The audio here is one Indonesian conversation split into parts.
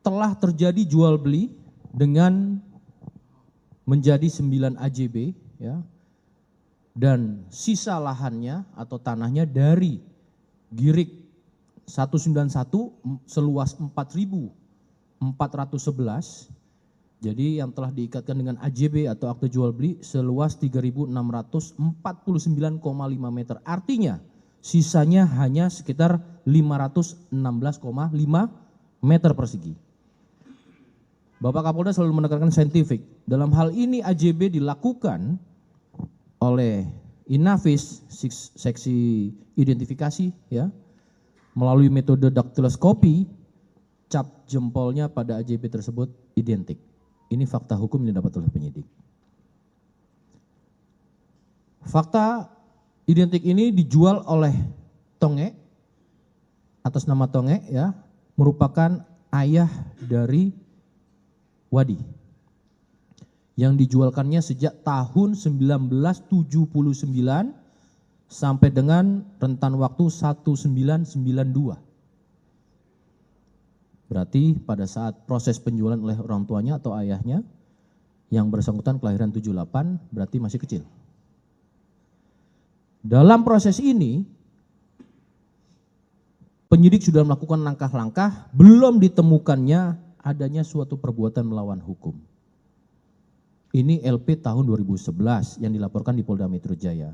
telah terjadi jual beli dengan menjadi 9 AJB ya. Dan sisa lahannya atau tanahnya dari Girik 191 seluas 4.411. Jadi yang telah diikatkan dengan AJB atau akte jual beli seluas 3.649,5 meter. Artinya sisanya hanya sekitar 516,5 meter persegi. Bapak Kapolda selalu menekankan saintifik. Dalam hal ini AJB dilakukan oleh Inavis seksi identifikasi ya melalui metode daktiloskopi, cap jempolnya pada AJB tersebut identik. Ini fakta hukum yang didapat oleh penyidik. Fakta identik ini dijual oleh Tonge atas nama Tonge ya, merupakan ayah dari Wadi yang dijualkannya sejak tahun 1979 sampai dengan rentan waktu 1992. Berarti pada saat proses penjualan oleh orang tuanya atau ayahnya yang bersangkutan kelahiran 78 berarti masih kecil. Dalam proses ini penyidik sudah melakukan langkah-langkah, belum ditemukannya adanya suatu perbuatan melawan hukum. Ini LP tahun 2011 yang dilaporkan di Polda Metro Jaya.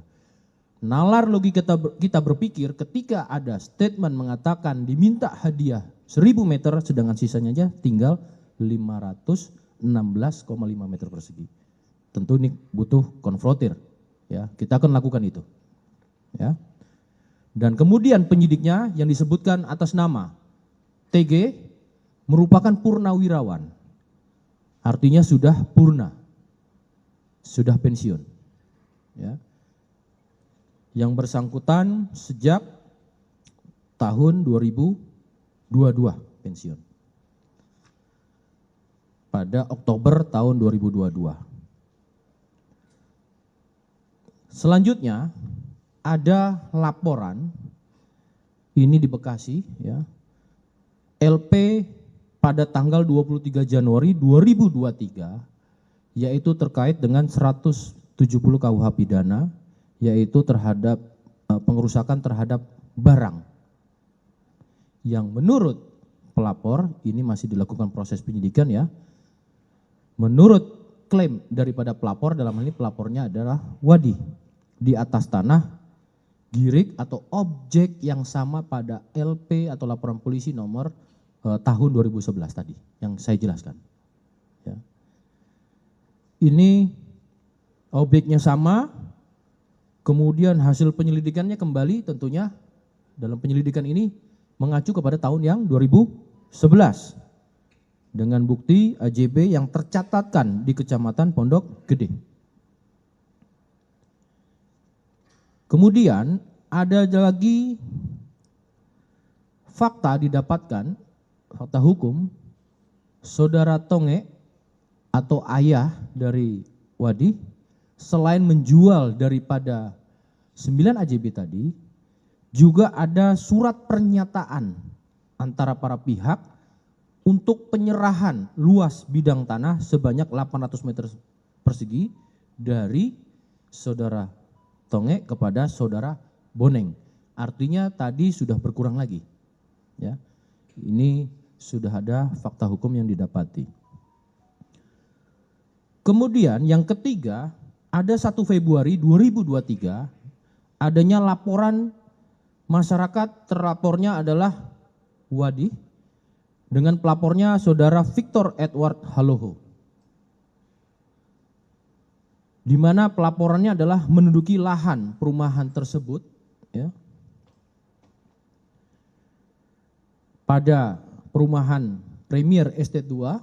Nalar logika kita berpikir ketika ada statement mengatakan diminta hadiah 1.000 meter sedangkan sisanya aja tinggal 516,5 meter persegi. Tentu ini butuh konfrontir ya, kita akan lakukan itu. Ya. Dan kemudian penyidiknya yang disebutkan atas nama TG merupakan purnawirawan. Artinya sudah purna. Sudah pensiun. Ya. Yang bersangkutan sejak tahun 2022 pensiun. Pada Oktober tahun 2022. Selanjutnya ada laporan ini di Bekasi ya. LP pada tanggal 23 Januari 2023 yaitu terkait dengan 170 KUH pidana yaitu terhadap pengerusakan terhadap barang yang menurut pelapor ini masih dilakukan proses penyidikan ya. Menurut klaim daripada pelapor, dalam hal ini pelapornya adalah Wadi di atas tanah Girik atau objek yang sama pada LP atau laporan polisi nomor tahun 2011 tadi yang saya jelaskan. Ya. Ini objeknya sama, kemudian hasil penyelidikannya kembali tentunya dalam penyelidikan ini mengacu kepada tahun yang 2011 dengan bukti AJB yang tercatatkan di Kecamatan Pondok Gede. Kemudian ada lagi fakta didapatkan, fakta hukum, saudara Tonge atau ayah dari Wadi selain menjual daripada 9 AJB tadi, juga ada surat pernyataan antara para pihak untuk penyerahan luas bidang tanah sebanyak 800 meter persegi dari saudara Tonge kepada saudara Boneng. Artinya tadi sudah berkurang lagi. Ya. Ini sudah ada fakta hukum yang didapati. Kemudian yang ketiga, ada 1 Februari 2023 adanya laporan masyarakat, terlapornya adalah Wadi dengan pelapornya saudara Victor Edward Haloho. Di mana pelaporannya adalah menduduki lahan perumahan tersebut ya. Pada perumahan Premier Estate 2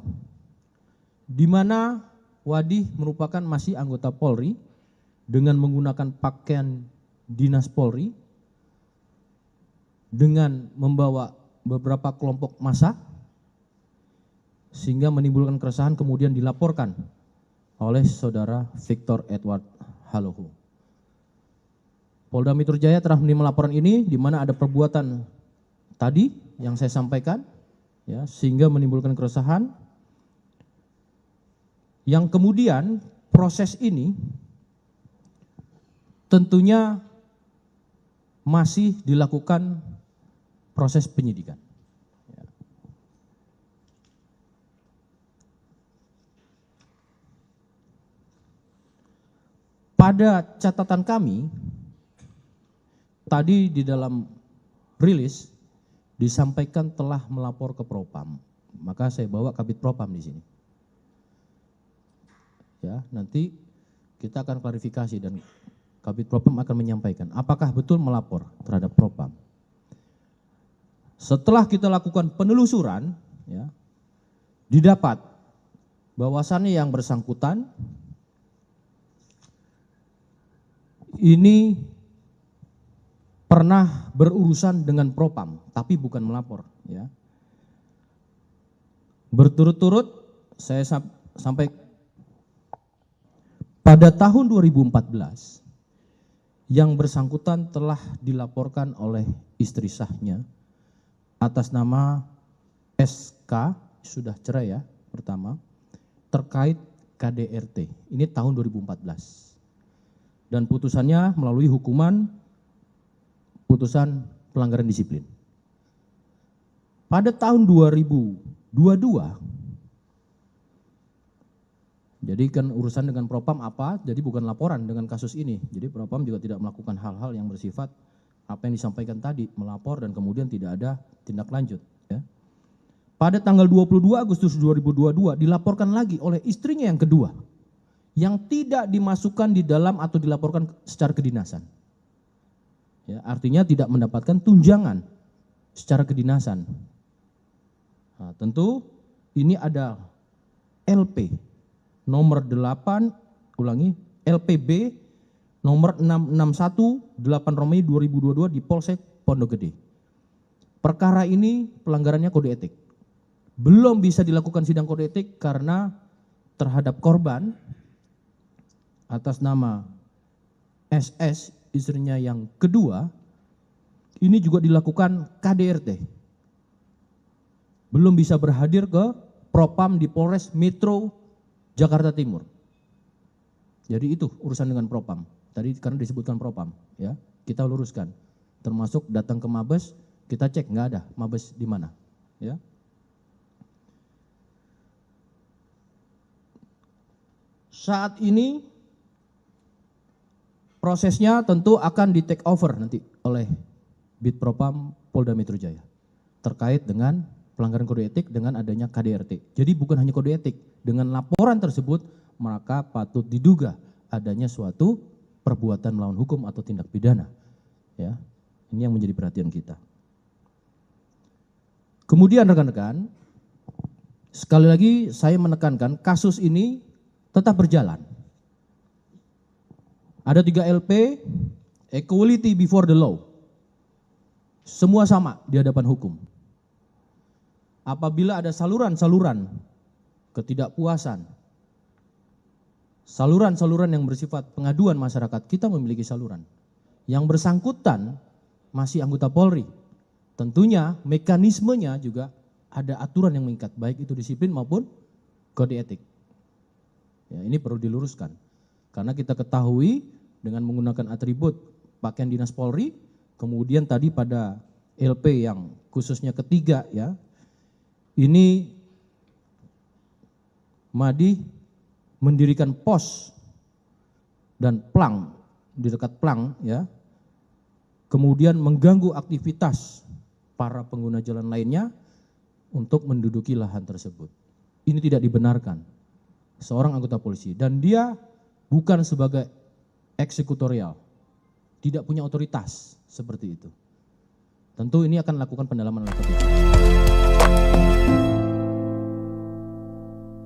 di mana Wadi merupakan masih anggota Polri dengan menggunakan pakaian dinas Polri dengan membawa beberapa kelompok massa sehingga menimbulkan keresahan kemudian dilaporkan oleh saudara Victor Edward Haloho. Polda Metro Jaya telah menerima laporan ini di mana ada perbuatan tadi yang saya sampaikan ya, sehingga menimbulkan keresahan, yang kemudian proses ini tentunya masih dilakukan proses penyidikan. Pada catatan kami, tadi di dalam rilis disampaikan telah melapor ke Propam, maka saya bawa Kabid Propam di sini. Ya, nanti kita akan klarifikasi dan Kabid Propam akan menyampaikan apakah betul melapor terhadap Propam. Setelah kita lakukan penelusuran, ya, didapat bahwasannya yang bersangkutan ini pernah berurusan dengan Propam, tapi bukan melapor. Ya. Berturut-turut saya sampai pada tahun 2014 yang bersangkutan telah dilaporkan oleh istri sahnya atas nama SK, sudah cerai ya pertama, terkait KDRT. Ini tahun 2014. Dan putusannya melalui hukuman putusan pelanggaran disiplin. Pada tahun 2022, jadi kan urusan dengan Propam apa, jadi bukan laporan dengan kasus ini. Jadi Propam juga tidak melakukan hal-hal yang bersifat apa yang disampaikan tadi, melapor dan kemudian tidak ada tindak lanjut. Ya. Pada tanggal 22 Agustus 2022 dilaporkan lagi oleh istrinya yang kedua, yang tidak dimasukkan di dalam atau dilaporkan secara kedinasan. Ya, artinya tidak mendapatkan tunjangan secara kedinasan. Nah, tentu ini ada LP nomor 8, ulangi, LPB nomor 661 8 Romawi 2022 di Polsek Pondok Gede. Perkara ini pelanggarannya kode etik. Belum bisa dilakukan sidang kode etik karena terhadap korban atas nama SS, istrinya yang kedua, ini juga dilakukan KDRT. Belum bisa berhadir ke Propam di Polres Metro Jakarta Timur. Jadi itu urusan dengan Propam. Tadi karena disebutkan Propam, ya, kita luruskan. Termasuk datang ke Mabes, kita cek nggak ada Mabes di mana, ya. Saat ini prosesnya tentu akan di take over nanti oleh Bid Propam Polda Metro Jaya terkait dengan pelanggaran kode etik dengan adanya KDRT. Jadi bukan hanya kode etik, dengan laporan tersebut maka patut diduga adanya suatu perbuatan melawan hukum atau tindak pidana. Ya, ini yang menjadi perhatian kita. Kemudian rekan-rekan, sekali lagi saya menekankan kasus ini tetap berjalan. Ada 3 LP, equality before the law. Semua sama di hadapan hukum. Apabila ada saluran-saluran ketidakpuasan, saluran-saluran yang bersifat pengaduan masyarakat, kita memiliki saluran. Yang bersangkutan masih anggota Polri. Tentunya mekanismenya juga ada aturan yang mengikat, baik itu disiplin maupun kode etik. Ya, ini perlu diluruskan. Karena kita ketahui dengan menggunakan atribut pakaian dinas Polri, kemudian tadi pada LP yang khususnya ketiga, ya, ini Madi mendirikan pos dan plang di dekat plang, ya, kemudian mengganggu aktivitas para pengguna jalan lainnya untuk menduduki lahan tersebut. Ini tidak dibenarkan seorang anggota polisi, dan dia bukan sebagai eksekutorial, tidak punya otoritas seperti itu. Tentu ini akan lakukan pendalaman oleh KPK.